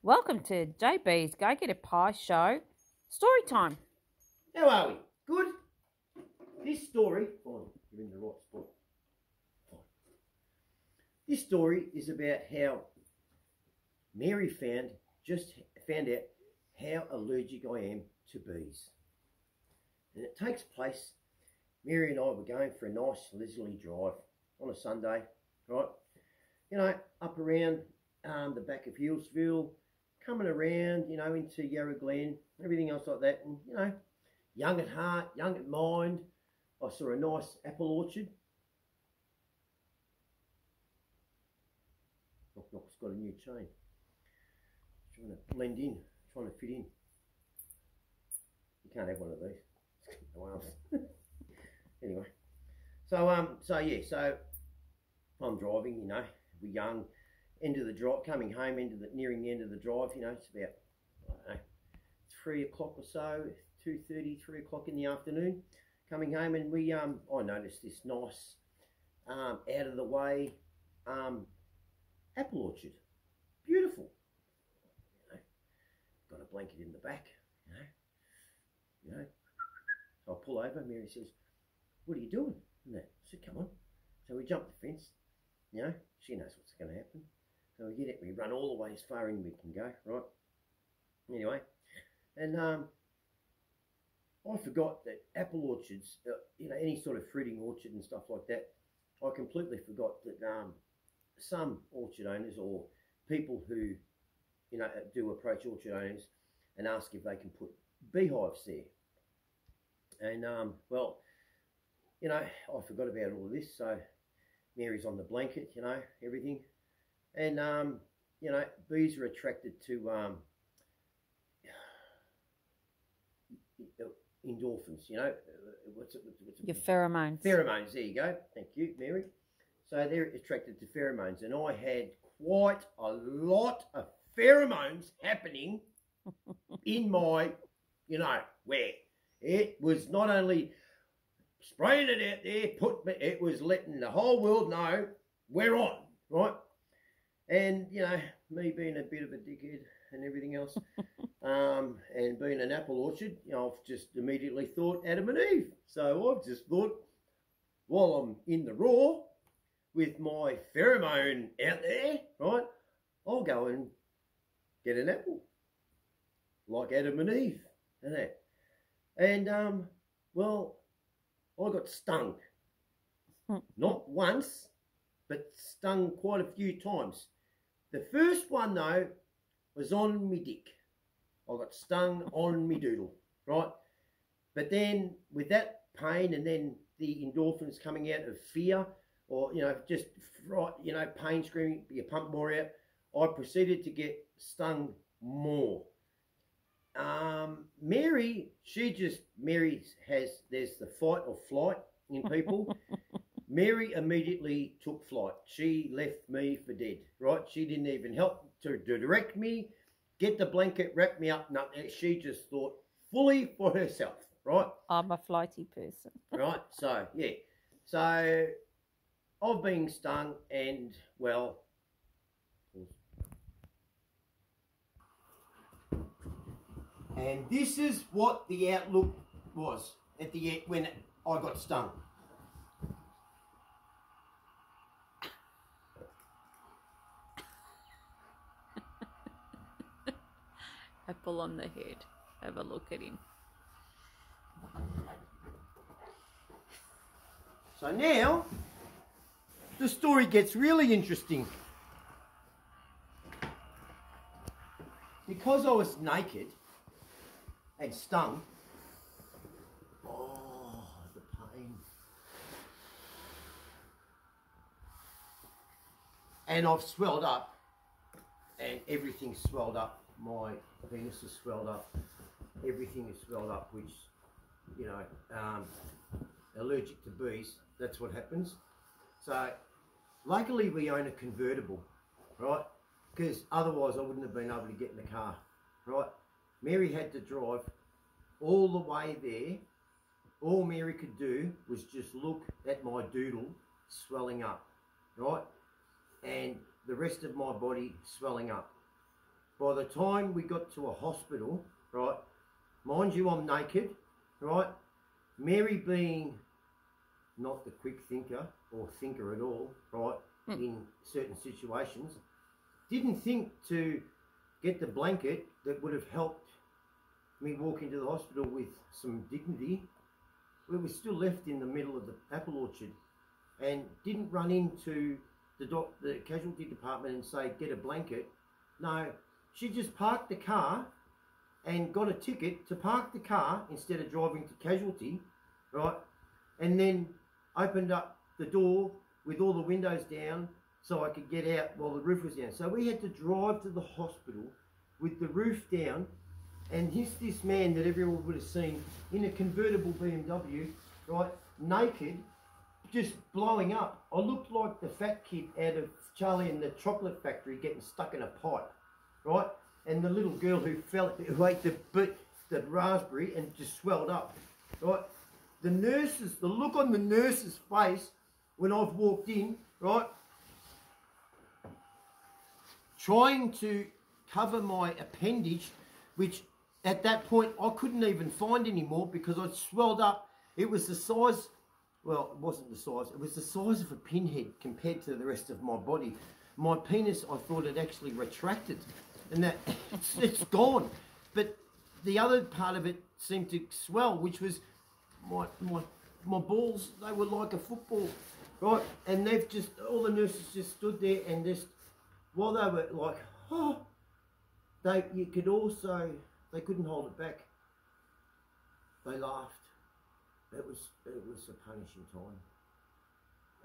Welcome to JB's Go Get a Pie show. Story time. How are we? Good? This story, fine, you're in the right spot. Fine. This story is about how Mary found out how allergic I am to bees. And it takes place, Mary and I were going for a nice leisurely drive on a Sunday, right? You know, up around the back of Hillsville, coming around, into Yarra Glen, everything else like that. And, young at heart, young at mind, I saw a nice apple orchard. Knock Knock's got a new chain. Trying to blend in, trying to fit in. You can't have one of these. No arms. Anyway, so I'm driving. We're young, end of the drive, coming home, nearing the end of the drive. It's about, I don't know, 3 o'clock or so, 2:30, 3 o'clock in the afternoon. Coming home, and I noticed this nice, out of the way, apple orchard. Beautiful. Got a blanket in the back. So I pull over. Mary says, "What are you doing?" And that. I said, "Come on." So we jump the fence. She knows what's going to happen. So we run all the way as far in we can go, right? Anyway, and I forgot that apple orchards, any sort of fruiting orchard and stuff like that, I completely forgot that some orchard owners or people who, do approach orchard owners and ask if they can put beehives there. And, I forgot about all of this. So Mary's on the blanket, everything. And, bees are attracted to endorphins, what's it? Your pheromones. Pheromones, there you go. Thank you, Mary. So they're attracted to pheromones. And I had quite a lot of pheromones happening in my, where it was not only spraying it out there, it was letting the whole world know we're on, right? And, me being a bit of a dickhead and everything else, and being an apple orchard, I've just immediately thought Adam and Eve. So I've just thought, while I'm in the raw with my pheromone out there, right, I'll go and get an apple, like Adam and Eve, and that. And, I got stung. Not once, but stung quite a few times. The first one, though, was on me dick. I got stung on me doodle, right? But then with that pain and then the endorphins coming out of fear or, just, pain screaming, you pump more out, I proceeded to get stung more. Mary, there's the fight or flight in people. Mary immediately took flight. She left me for dead, right? She didn't even help to direct me, get the blanket, wrap me up. No, she just thought fully for herself, right? I'm a flighty person. Right, so, yeah. So, I've been stung and, well, and this is what the outlook was at the end when I got stung. Apple on the head. Have a look at him. So now, the story gets really interesting. Because I was naked and stung, oh, the pain. And I've swelled up, and everything's swelled up. My penis is swelled up, everything is swelled up, which, allergic to bees, that's what happens. So, luckily we own a convertible, right? Because otherwise I wouldn't have been able to get in the car, right? Mary had to drive all the way there. All Mary could do was just look at my doodle swelling up, right? And the rest of my body swelling up. By the time we got to a hospital, right, mind you, I'm naked, right, Mary being not the quick thinker or thinker at all, right, in certain situations, didn't think to get the blanket that would have helped me walk into the hospital with some dignity. We were still left in the middle of the apple orchard and didn't run into the casualty department and say, get a blanket. No, she just parked the car and got a ticket to park the car instead of driving to casualty, right? And then opened up the door with all the windows down so I could get out while the roof was down. So we had to drive to the hospital with the roof down, and here's this man that everyone would have seen in a convertible BMW, right, naked, just blowing up. I looked like the fat kid out of Charlie and the Chocolate Factory getting stuck in a pipe, right? And the little girl who ate the raspberry and just swelled up, right? The nurses, the look on the nurse's face when I've walked in, right, trying to cover my appendage, which at that point I couldn't even find anymore because I'd swelled up. It was the size, well, it wasn't the size, it was the size of a pinhead compared to the rest of my body. My penis, I thought, had actually retracted, and that it's gone. But the other part of it seemed to swell, which was my balls. They were like a football, right? And they've just, all the nurses just stood there and just, while they were like, oh, you could also, they couldn't hold it back. They laughed. It was a punishing time,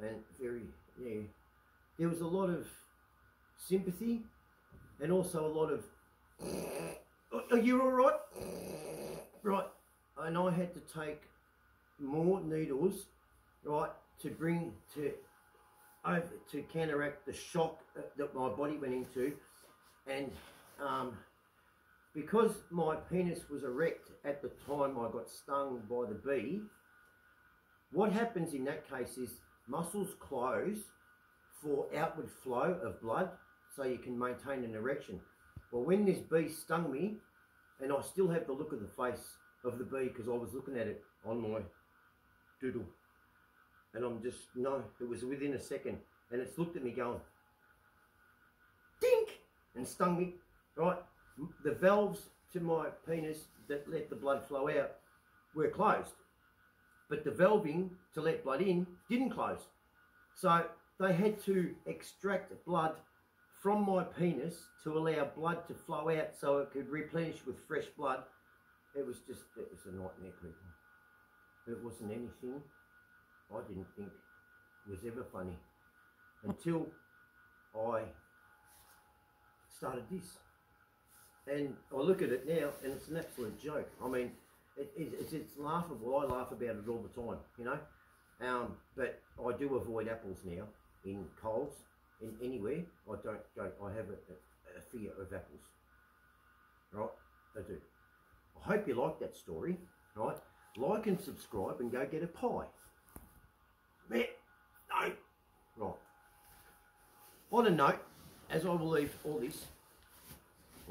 and very, yeah. There was a lot of sympathy, and also a lot of, are you all right? Right, and I had to take more needles, right, to counteract the shock that my body went into, and because my penis was erect at the time I got stung by the bee, what happens in that case is muscles close for outward flow of blood so you can maintain an erection. Well, when this bee stung me, and I still have the look of the face of the bee because I was looking at it on my doodle, and I'm just, no, it was within a second, and it's looked at me going, dink, and stung me, right? The valves to my penis that let the blood flow out were closed, but the valving to let blood in didn't close. So they had to extract blood from my penis to allow blood to flow out so it could replenish with fresh blood. It was a nightmare, people. It wasn't anything I didn't think was ever funny until I started this. And I look at it now and it's an absolute joke. I mean, it's laughable. I laugh about it all the time, you know. But I do avoid apples now in Coles, in anywhere. I don't go, I have a fear of apples, right? I do. I hope you like that story, right? Like and subscribe and go get a pie. No. Right. On a note, as I will leave all this,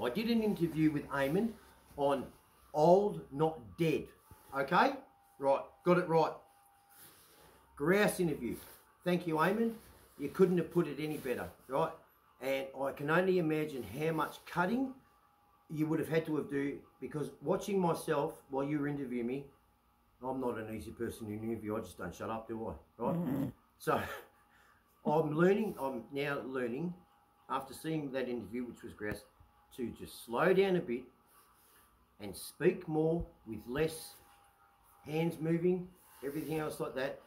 I did an interview with Eamon on Old Not Dead. Okay? Right. Got it right. Grouse interview. Thank you, Eamon. You couldn't have put it any better, right? And I can only imagine how much cutting you would have had to have do, because watching myself while you were interviewing me, I'm not an easy person to interview. I just don't shut up, do I? Right? So I'm now learning, after seeing that interview, which was grouse, to just slow down a bit and speak more with less hands moving, everything else like that.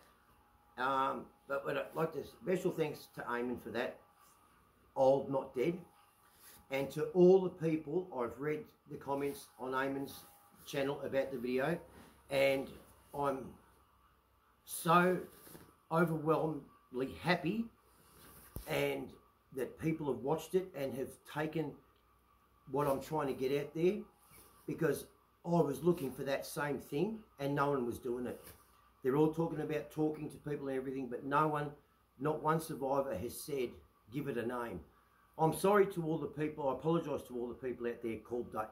But I'd like to special thanks to Eamon for that, Old Not Dead, and to all the people. I've read the comments on Eamon's channel about the video, and I'm so overwhelmingly happy and that people have watched it and have taken what I'm trying to get out there, because I was looking for that same thing and no one was doing it. They're all talking about talking to people and everything, but no one, not one survivor has said, give it a name. I'm sorry to all the people. I apologise to all the people out there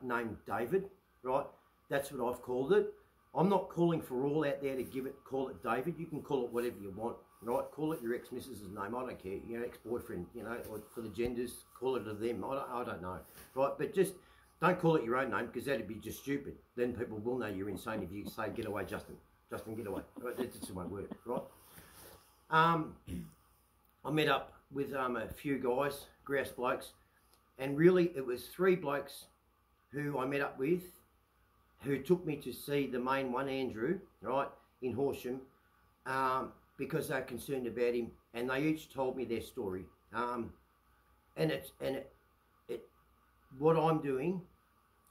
named David, right? That's what I've called it. I'm not calling for all out there to call it David. You can call it whatever you want, right? Call it your ex-missus's name. I don't care. You know, ex-boyfriend, you know, or for the genders, call it to them. I don't know, right? But just don't call it your own name, because that'd be just stupid. Then people will know you're insane if you say, get away, Justin. Justin, get away. Right? That just won't work, right? I met up with a few guys, grouse blokes, and really it was 3 blokes who I met up with, who took me to see the main one, Andrew, right, in Horsham, because they're concerned about him, and they each told me their story. What I'm doing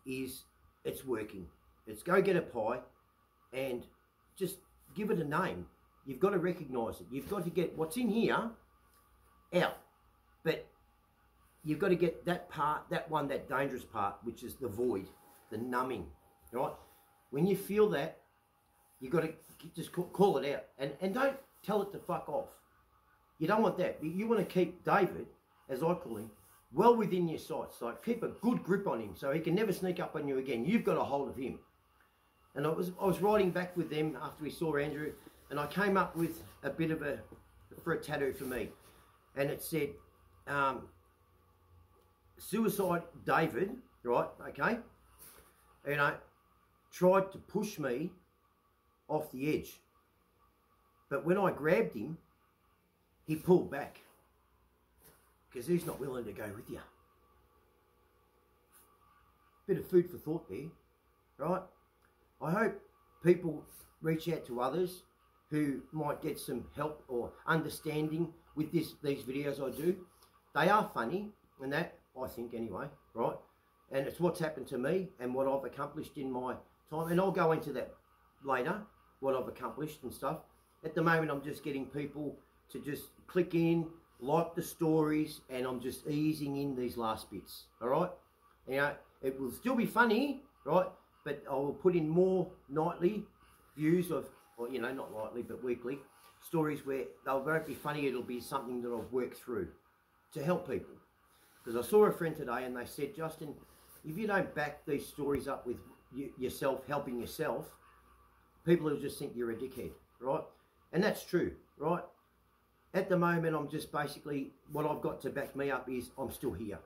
is, it's working. It's go get a pie and just give it a name. You've got to recognise it. You've got to get what's in here out, but you've got to get that part, that dangerous part, which is the void, the numbing, right? When you feel that, you've got to just call it out, and don't tell it to fuck off. You don't want that. You want to keep David, as I call him, well within your sights. Like, keep a good grip on him so he can never sneak up on you again. You've got a hold of him. And I was riding back with them after we saw Andrew, and I came up with a bit of a tattoo for me, and it said, Suicide David, right, okay, you know, tried to push me off the edge, but when I grabbed him, he pulled back, because he's not willing to go with you. Bit of food for thought there, right? I hope people reach out to others who might get some help or understanding with these videos I do. They are funny, and that, I think anyway, right? And it's what's happened to me and what I've accomplished in my time. And I'll go into that later, what I've accomplished and stuff. At the moment, I'm just getting people to just click in, like the stories, and I'm just easing in these last bits, all right? You know, it will still be funny, right? But I will put in more nightly views of, or, you know, not nightly, but weekly stories where they won't be funny. It'll be something that I've worked through to help people. Because I saw a friend today and they said, Justin, if you don't back these stories up with yourself, helping yourself, people will just think you're a dickhead, right? And that's true, right? At the moment, I'm just basically, what I've got to back me up is I'm still here.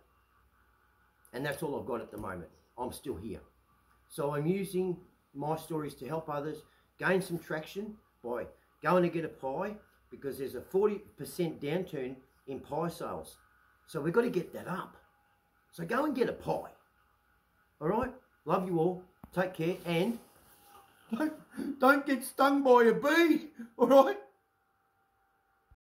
And that's all I've got at the moment. I'm still here. So I'm using my stories to help others gain some traction by going to get a pie, because there's a 40% downturn in pie sales. So we've got to get that up. So go and get a pie. All right? Love you all. Take care, and don't get stung by a bee. All right?